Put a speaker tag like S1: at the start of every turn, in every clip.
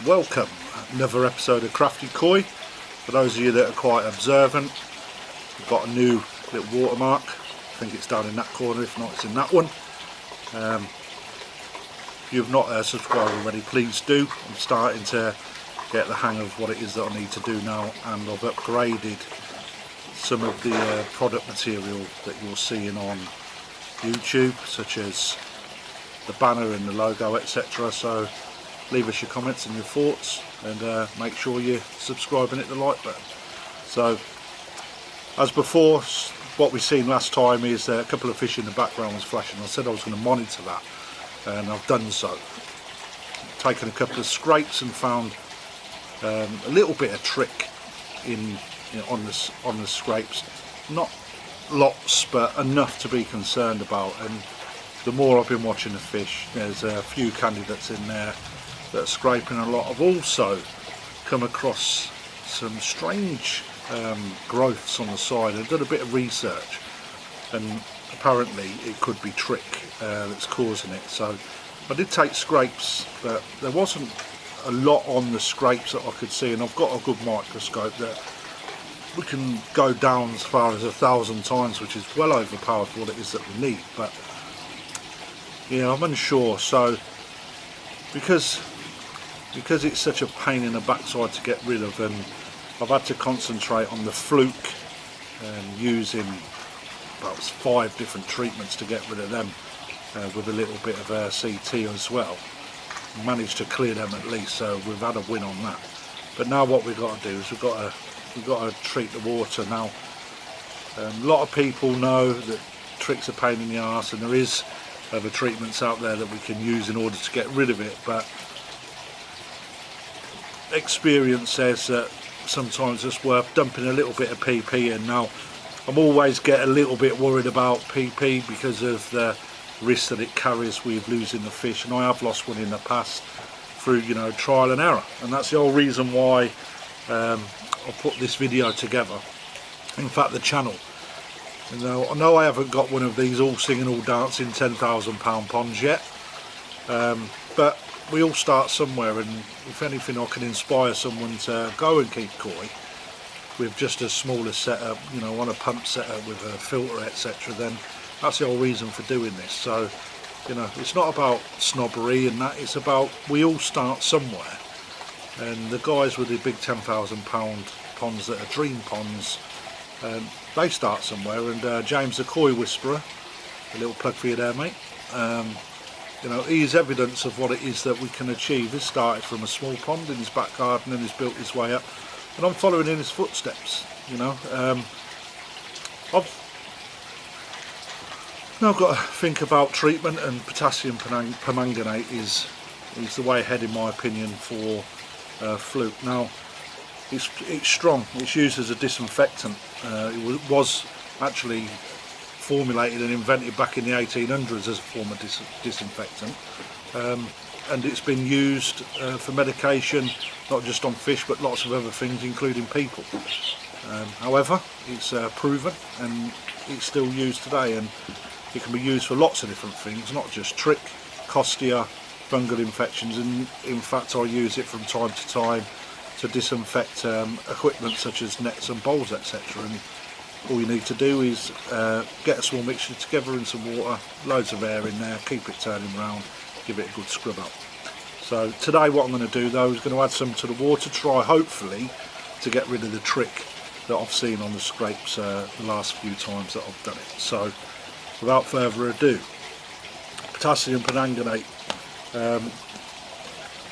S1: Welcome, another episode of Krafty Koi. For those of you that are quite observant, we've got a new little watermark. I think it's down in that corner, if not it's in that one. If you've not subscribed already, please do. I'm starting to get the hang of what it is that I need to do now, and I've upgraded some of the product material that you're seeing on YouTube, such as the banner and the logo, etc. So leave us your comments and your thoughts, and make sure you subscribe and hit the like button. So as before, what we've seen last time is a couple of fish in the background was flashing. I said I was going to monitor that, and I've done so. Taken a couple of scrapes and found a little bit of Trich on the scrapes. Not lots, but enough to be concerned about. And the more I've been watching the fish, there's a few candidates in there that are scraping a lot. I've also come across some strange growths on the side. I've done a bit of research, and apparently it could be Trich that's causing it. So I did take scrapes, but there wasn't a lot on the scrapes that I could see, and I've got a good microscope that we can go down as far as 1,000 times, which is well overpowered for what it is that we need. But yeah, I'm unsure. So because it's such a pain in the backside to get rid of, and I've had to concentrate on the fluke and using about 5 different treatments to get rid of them, with a little bit of CT as well. Managed to clear them at least, so we've had a win on that. But now what we've got to do is we've got to treat the water. Now a lot of people know that Trich's a pain in the arse, and there is other treatments out there that we can use in order to get rid of it, but experience says that sometimes it's worth dumping a little bit of PP in. Now I'm always get a little bit worried about PP because of the risk that it carries with losing the fish, and I have lost one in the past through trial and error, and that's the whole reason why I put this video together. In fact, the channel, I know I haven't got one of these all singing all dancing 10,000 pound ponds yet, but we all start somewhere, and if anything I can inspire someone to go and keep koi with just a smaller setup, on a pump setup with a filter, etc., then that's the whole reason for doing this. So it's not about snobbery and that, it's about we all start somewhere, and the guys with the big 10,000 pound ponds that are dream ponds, they start somewhere. And James the Koi Whisperer, a little plug for you there, mate, he is evidence of what it is that we can achieve. He started from a small pond in his back garden and has built his way up, and I'm following in his footsteps. I've now got to think about treatment, and potassium permanganate is the way ahead in my opinion for fluke. Now it's strong, it's used as a disinfectant. It was actually formulated and invented back in the 1800s as a form of disinfectant, and it's been used for medication, not just on fish but lots of other things including people. However, it's proven and it's still used today, and it can be used for lots of different things, not just Trich, costia, fungal infections, and in fact I use it from time to time to disinfect equipment such as nets and bowls, etc. And all you need to do is get a small mixture together in some water, loads of air in there, keep it turning round, give it a good scrub up. So today what I'm going to do though is going to add some to the water, try hopefully to get rid of the Trich that I've seen on the scrapes the last few times that I've done it. So without further ado, potassium permanganate.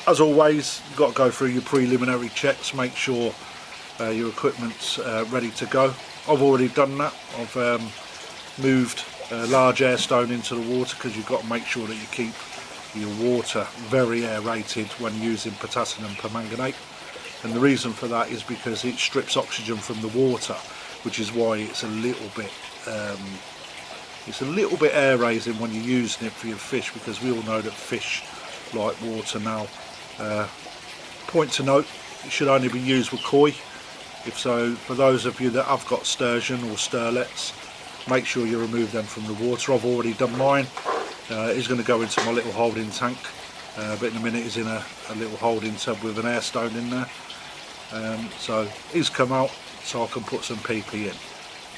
S1: As always, you've got to go through your preliminary checks, make sure your equipment's ready to go. I've already done that. I've moved a large air stone into the water because you've got to make sure that you keep your water very aerated when using potassium permanganate, and the reason for that is because it strips oxygen from the water, which is why it's a little bit air raising when you're using it for your fish, because we all know that fish like water. Now point to note, it should only be used with koi. If so, for those of you that have got sturgeon or sterlets, make sure you remove them from the water. I've already done mine. It's going to go into my little holding tank, but in a minute he's in a little holding tub with an air stone in there. So he's come out, so I can put some PP in.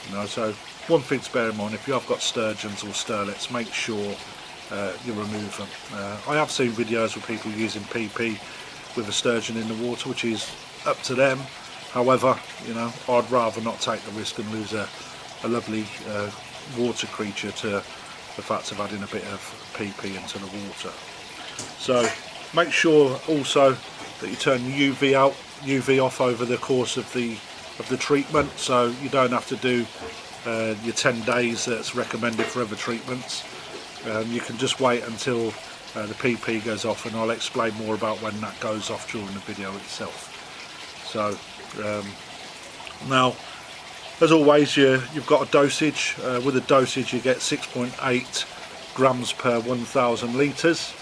S1: You know, so one thing to bear in mind, if you have got sturgeons or sterlets, make sure you remove them. I have seen videos of people using PP with a sturgeon in the water, which is up to them. However, you know, I'd rather not take the risk and lose a lovely water creature to the fact of adding a bit of PP into the water. So make sure also that you turn the UV off over the course of the treatment, so you don't have to do your 10 days that's recommended for other treatments. You can just wait until the PP goes off, and I'll explain more about when that goes off during the video itself. So now, as always, you've got a dosage. With a dosage you get 6.8 grams per 1,000 litres,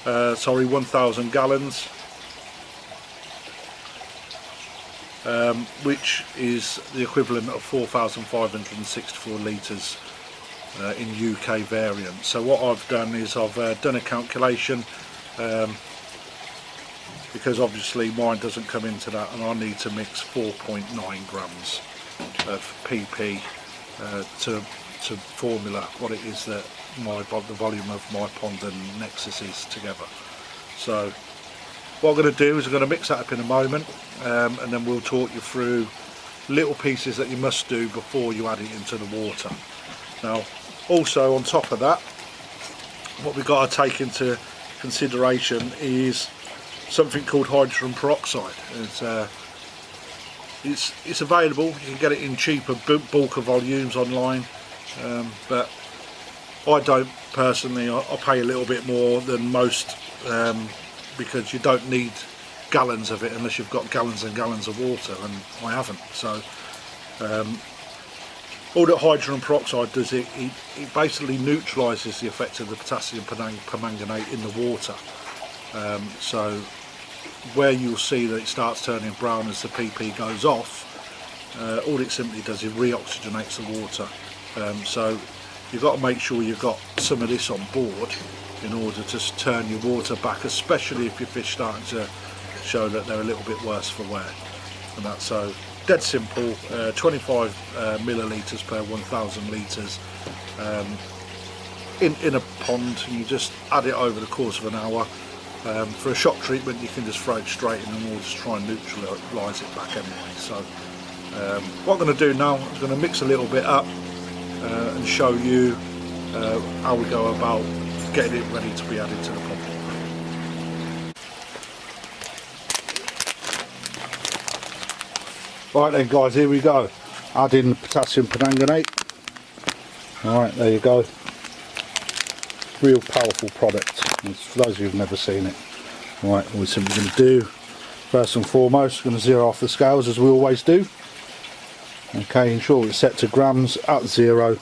S1: 1,000 gallons, which is the equivalent of 4,564 litres in UK variant. So what I've done is I've done a calculation, because obviously mine doesn't come into that, and I need to mix 4.9 grams of PP to formula what it is that the volume of my pond and nexus is together. So what I'm going to do is I'm going to mix that up in a moment, and then we'll talk you through little pieces that you must do before you add it into the water. Now also on top of that, what we've got to take into consideration is something called hydrogen peroxide. It's available, you can get it in cheaper bulker volumes online, but I don't personally. I pay a little bit more than most, because you don't need gallons of it unless you've got gallons and gallons of water, and I haven't. So all that hydrogen peroxide does, it basically neutralises the effect of the potassium permanganate in the water. So where you'll see that it starts turning brown as the PP goes off, all it simply does is reoxygenates the water. So you've got to make sure you've got some of this on board in order to turn your water back, especially if your fish starting to show that they're a little bit worse for wear. And that's so dead simple. 25 millilitres per 1,000 litres in a pond, and you just add it over the course of an hour. For a shock treatment you can just throw it straight in, and we'll just try and neutralise it back anyway. So what I'm going to do now, I'm going to mix a little bit up and show you how we go about getting it ready to be added to the pond. Right then guys, here we go, adding potassium permanganate. Alright, there you go. Real powerful product, for those of you who've never seen it. Right, what we're simply going to do, first and foremost, we're going to zero off the scales as we always do. Okay, ensure it's set to grams at zero.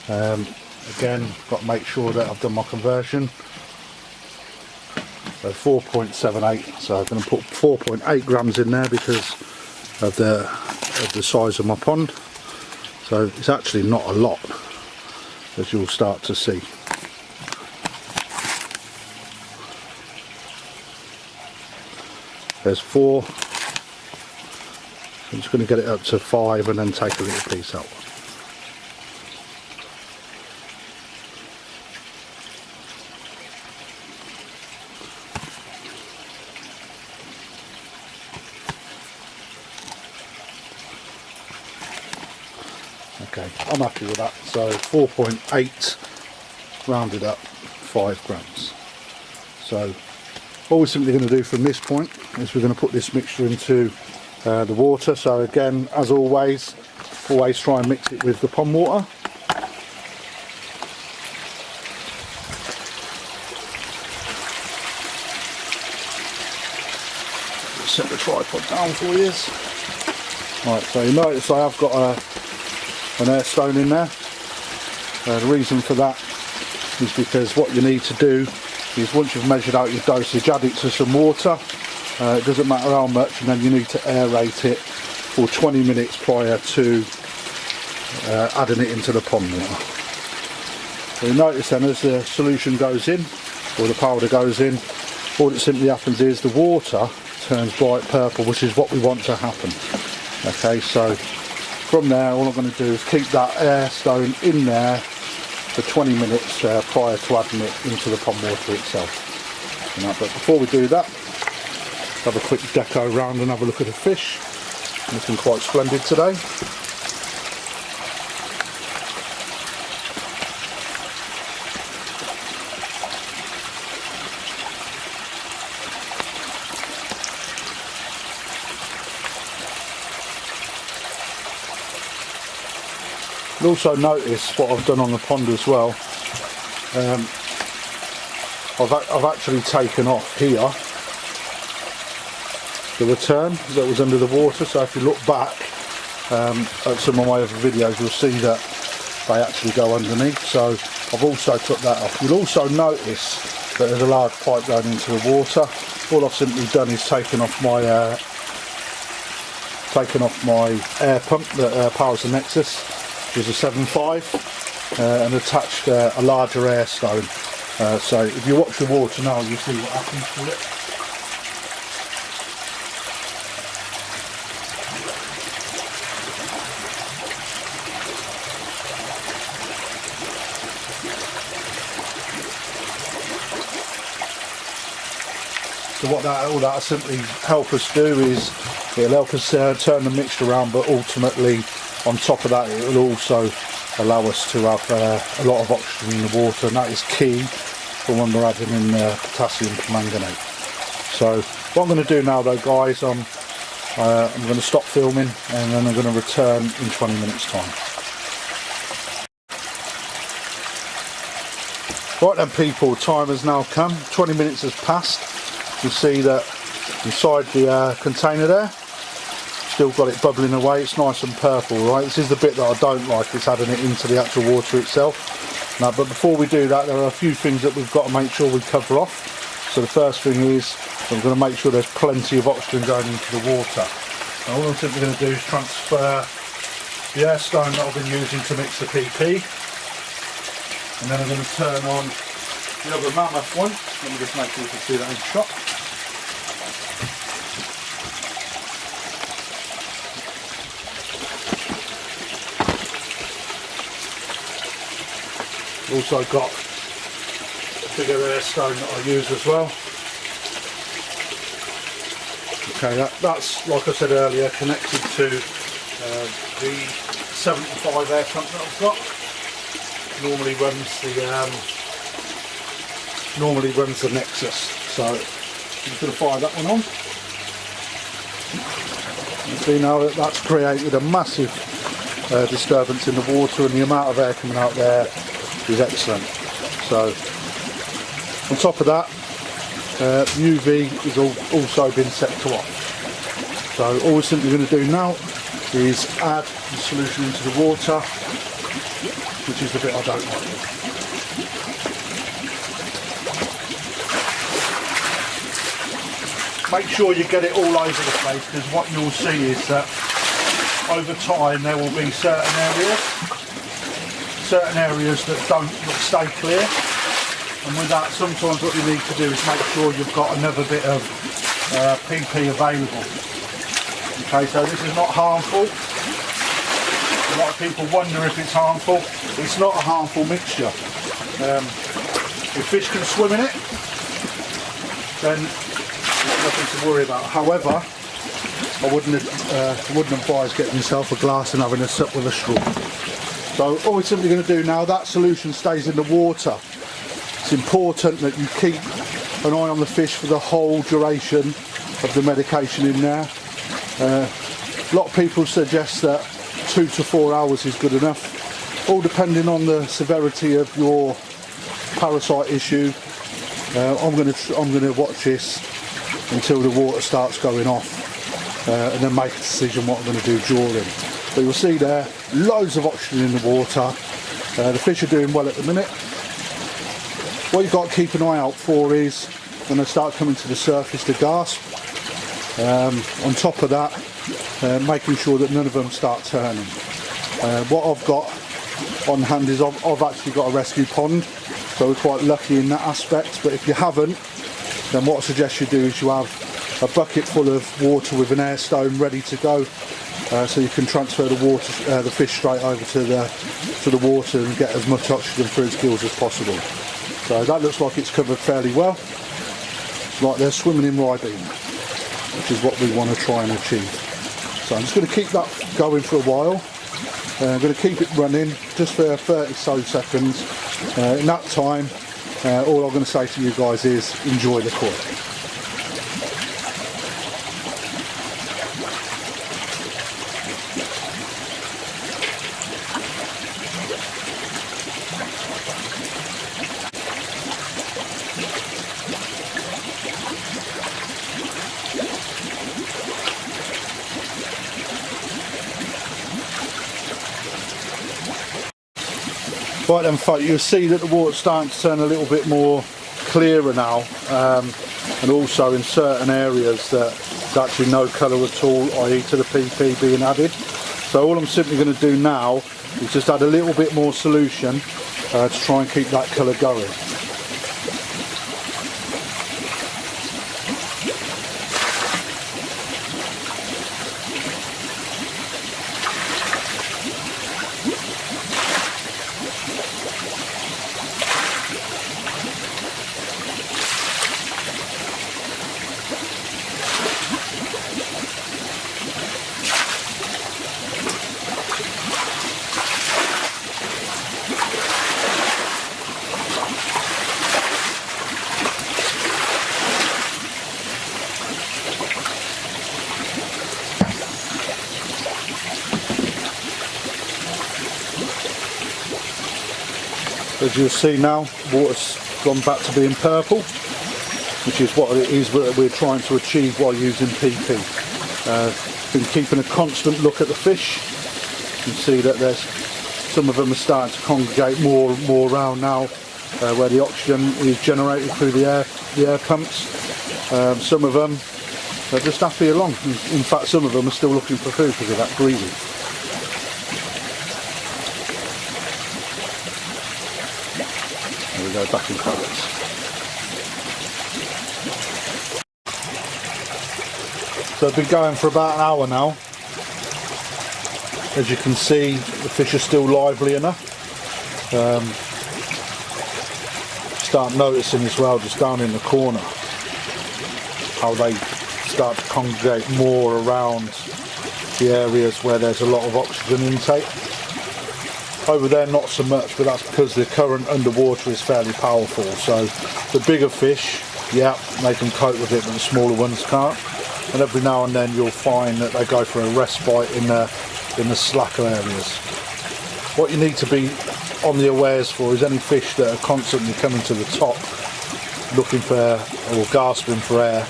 S1: Again, got to make sure that I've done my conversion. So 4.78, so I'm going to put 4.8 grams in there because of the size of my pond. So it's actually not a lot, as you'll start to see. There's 4. I'm just going to get it up to 5 and then take a little piece out. Okay, I'm happy with that. So 4.8 rounded up, 5 grams. So all we're simply going to do from this point is we're going to put this mixture into the water. So again, as always try and mix it with the pond water. Set the tripod down for you. Right, so you notice I have got an air stone in there. The reason for that is because what you need to do is, once you've measured out your dosage, add it to some water. It doesn't matter how much, and then you need to aerate it for 20 minutes prior to adding it into the pond water. So you notice then, as the solution goes in, or the powder goes in, all that simply happens is the water turns bright purple, which is what we want to happen. Okay, so from there all I'm going to do is keep that air stone in there for 20 minutes prior to adding it into the pond water itself. But before we do that, have a quick deco round and have a look at the fish. Looking quite splendid today. You'll also notice what I've done on the pond as well. I've actually taken off here the return that was under the water, so if you look back at some of my other videos you'll see that they actually go underneath, so I've also took that off. You'll also notice that there's a large pipe going into the water. All I've simply done is taken off my air pump that powers the Nexus, which is a 7.5, and attached a larger air stone. So if you watch the water now you'll see what happens to it. So what all that simply help us do is it'll help us turn the mixture around, but ultimately on top of that it will also allow us to have a lot of oxygen in the water, and that is key for when we're adding in potassium permanganate. So what I'm going to do now though guys, I'm going to stop filming and then I'm going to return in 20 minutes time. Right then people, time has now come, 20 minutes has passed. You see that inside the container there, still got it bubbling away, it's nice and purple, right? This is the bit that I don't like, is adding it into the actual water itself. Now, but before we do that, there are a few things that we've got to make sure we cover off. So the first thing is, I'm going to make sure there's plenty of oxygen going into the water. Now all I'm simply going to do is transfer the air stone that I've been using to mix the PP. And then I'm going to turn on the other mammoth one. Let me just make sure you can see that in shot. Also got a bigger air stone that I use as well. Okay, that's like I said earlier, connected to the 75 air pump that I've got. Normally runs the Nexus, so I'm just going to fire that one on. You see now that that's created a massive disturbance in the water, and the amount of air coming out there is excellent. So on top of that, UV has also been set to off. So all we're simply going to do now is add the solution into the water, which is the bit I don't like. Make sure you get it all over the place, because what you'll see is that over time there will be certain areas that stay clear, and with that sometimes what you need to do is make sure you've got another bit of PP available. Okay, so this is not harmful. A lot of people wonder if it's harmful. It's not a harmful mixture. If fish can swim in it, then there's nothing to worry about. However, I wouldn't advise getting yourself a glass and having a sip with a straw. So all we're simply going to do now, that solution stays in the water. It's important that you keep an eye on the fish for the whole duration of the medication in there. A lot of people suggest that 2 to 4 hours is good enough, all depending on the severity of your parasite issue. I'm going to watch this until the water starts going off, and then make a decision what I'm going to do during. But you'll see there, loads of oxygen in the water. The fish are doing well at the minute. What you've got to keep an eye out for is when they start coming to the surface, to gasp. On top of that, making sure that none of them start turning. What I've got on hand is I've actually got a rescue pond, so we're quite lucky in that aspect. But if you haven't, then what I suggest you do is you have a bucket full of water with an air stone ready to go, so you can transfer the fish straight over to the water and get as much oxygen through its gills as possible. So that looks like it's covered fairly well. It's like they're swimming in ribena, which is what we want to try and achieve. So I'm just going to keep that going for a while. I'm going to keep it running just for 30 so seconds. In that time, all I'm going to say to you guys is enjoy the cook. Right then folks, you'll see that the water's starting to turn a little bit more clearer now, and also in certain areas that there's actually no colour at all, i.e. to the PP being added. So all I'm simply going to do now is just add a little bit more solution to try and keep that colour going. As you'll see now, water's gone back to being purple, which is what it is that we're trying to achieve while using PP. Been keeping a constant look at the fish. You can see that there's some of them are starting to congregate more and more around now, where the oxygen is generated through the air pumps. Some of them are just happy along. In fact, some of them are still looking for food because of that greedy. There we go, back in pallets. So I've been going for about an hour now. As you can see, the fish are still lively enough. Start noticing as well, just down in the corner, how they start to congregate more around the areas where there's a lot of oxygen intake. Over there not so much, but that's because the current underwater is fairly powerful. So the bigger fish, yeah, they can cope with it, but the smaller ones can't. And every now and then you'll find that they go for a respite in the slacker areas. What you need to be on the awares for is any fish that are constantly coming to the top looking for or gasping for air.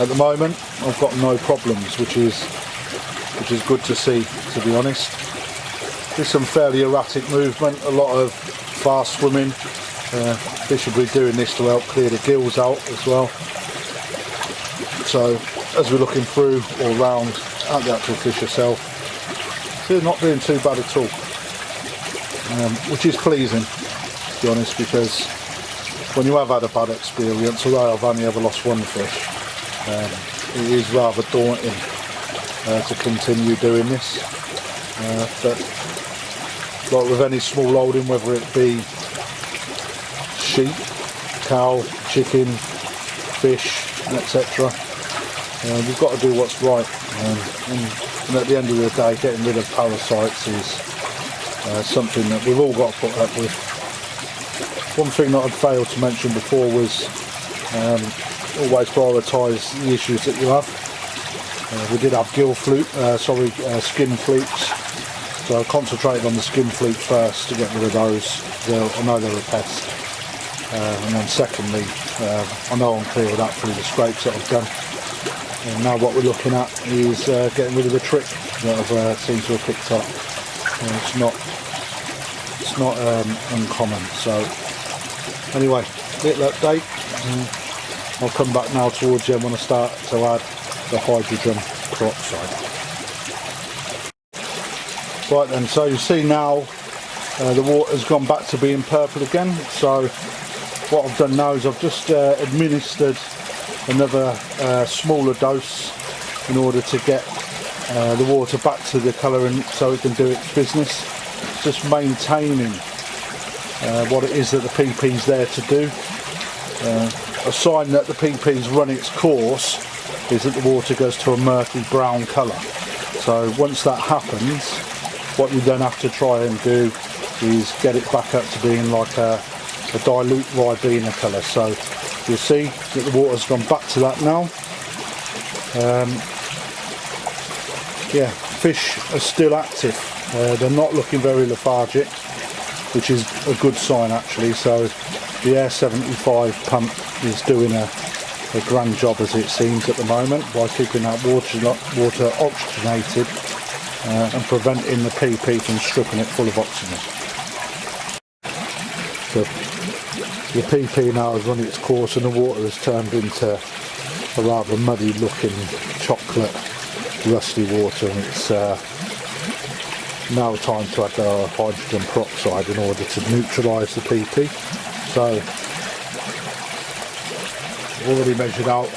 S1: At the moment I've got no problems, which is good to see, to be honest. There's some fairly erratic movement, a lot of fast swimming. Fish will be doing this to help clear the gills out as well. So as we're looking through or round at the actual fish herself, they're not doing too bad at all, which is pleasing, to be honest, because when you have had a bad experience, although I've only ever lost one fish, it is rather daunting to continue doing this. But like with any small holding, whether it be sheep, cow, chicken, fish, etc., we've got to do what's right, and at the end of the day, getting rid of parasites is something that we've all got to put up with. One thing that I'd failed to mention before was always prioritise the issues that you have. We did have skin flukes, so I concentrated on the skin fluke first to get rid of those. I know they're a pest. And then secondly, I know I'm clear of that through the scrapes that I've done. And now what we're looking at is getting rid of the Trich that I've seemed to have picked up. It's not uncommon. So anyway, little update. I'll come back now towards you when I start to add the hydrogen peroxide. Right then, so you see now the water's gone back to being purple again. So what I've done now is I've just administered another smaller dose in order to get the water back to the colour and so it can do its business. Just maintaining what it is that the PP is there to do. A sign that the PP's run its course is that the water goes to a murky brown colour. So once that happens, what you then have to try and do is get it back up to being like a dilute Ribena colour. So you'll see that the water's gone back to that now. Yeah, fish are still active. They're not looking very lethargic, which is a good sign actually. So the Air 75 pump is doing a grand job, as it seems at the moment, by keeping that water oxygenated and preventing the PP from stripping it full of oxygen. So the PP now has run its course and the water has turned into a rather muddy looking chocolate rusty water, and it's now time to add the hydrogen peroxide in order to neutralise the PP. So already measured out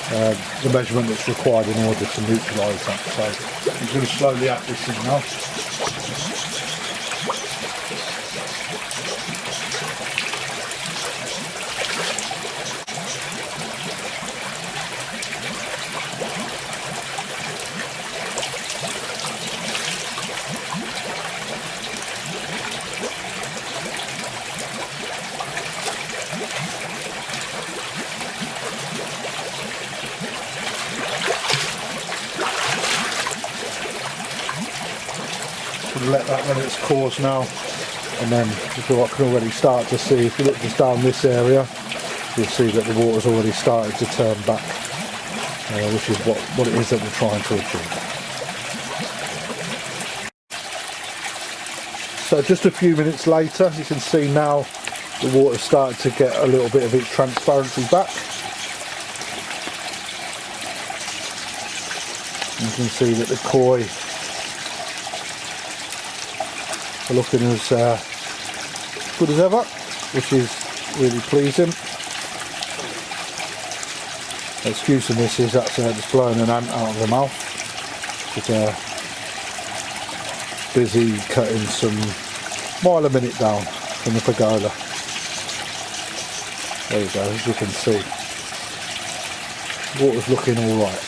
S1: the measurement that's required in order to neutralise that. So I'm just going to slowly add this in now. Let that run its course now, and then I can already start to see, if you look just down this area, you'll see that the water's already started to turn back, which is what it is that we're trying to achieve. So just a few minutes later, you can see now the water's started to get a little bit of its transparency back. You can see that the koi are looking as good as ever, which is really pleasing. Excuse the missus, that's just blowing an ant out of the mouth. She's busy cutting some mile a minute down from the pergola. There you go, as you can see, water's looking alright.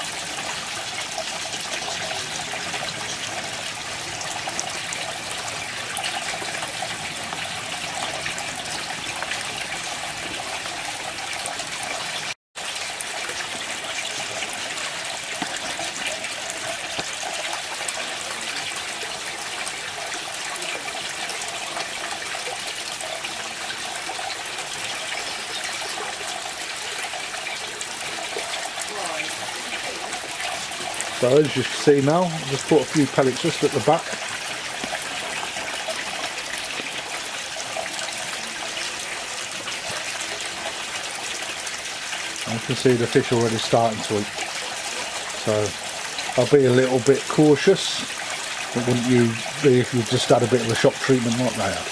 S1: So as you can see now, I've just put a few pellets just at the back. And you can see the fish already starting to eat. So I'll be a little bit cautious. But wouldn't you be if you just had a bit of a shock treatment like they have?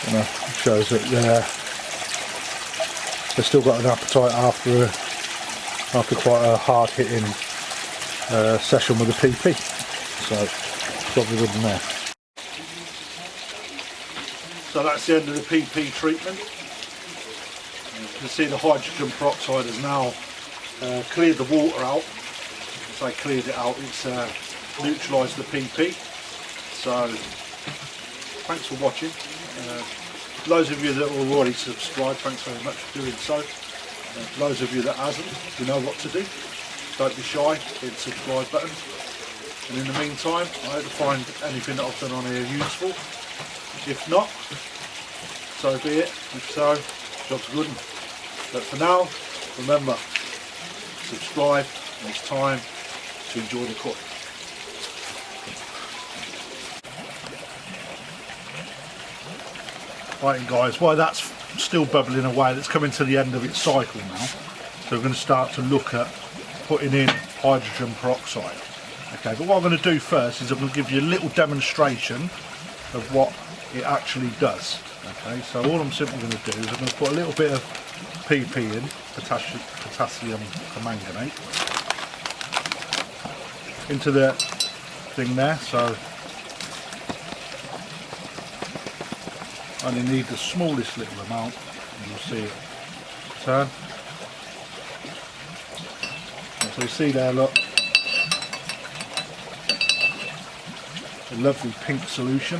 S1: It shows that they've still got an appetite after quite a hard-hitting session with the PP, so probably wouldn't there. So that's the end of the PP treatment. You can see the hydrogen peroxide has now cleared the water out. As I cleared it out, it's neutralised the PP. So thanks for watching. Those of you that are already subscribed, thanks very much for doing so. Those of you that hasn't, you know what to do. Don't be shy, hit the subscribe button. And in the meantime, I hope to find anything that I've done on here useful. If not, so be it. If so, job's good. But for now, remember, subscribe, and it's time to enjoy the cook. Right guys, while that's still bubbling away, that's coming to the end of its cycle now. So we're going to start to look at putting in hydrogen peroxide. Okay, but what I'm going to do first is I'm going to give you a little demonstration of what it actually does. Okay, so all I'm simply going to do is I'm going to put a little bit of PP in, potassium permanganate, into the thing there. So I only need the smallest little amount, and you'll see it turn. And so you see there, look, a lovely pink solution.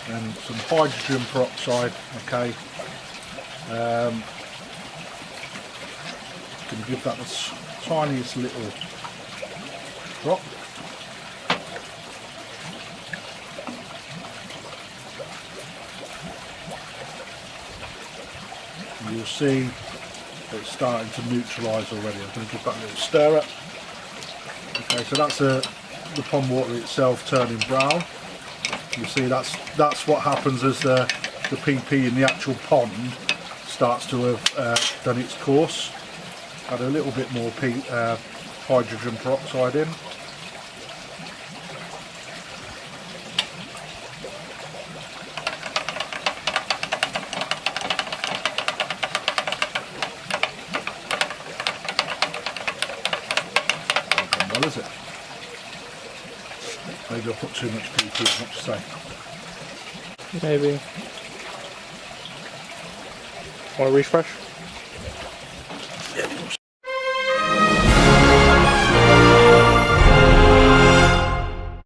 S1: And some hydrogen peroxide, okay. Going to give that the tiniest little drop. And you'll see it's starting to neutralise already. I'm going to give that a little stir up. Okay, so that's the pond water itself turning brown. You see that's what happens as the PP in the actual pond starts to have done its course. Add a little bit more hydrogen peroxide in. Well, is it? Maybe I'll put too much PP, what to say?
S2: Maybe. Want to refresh?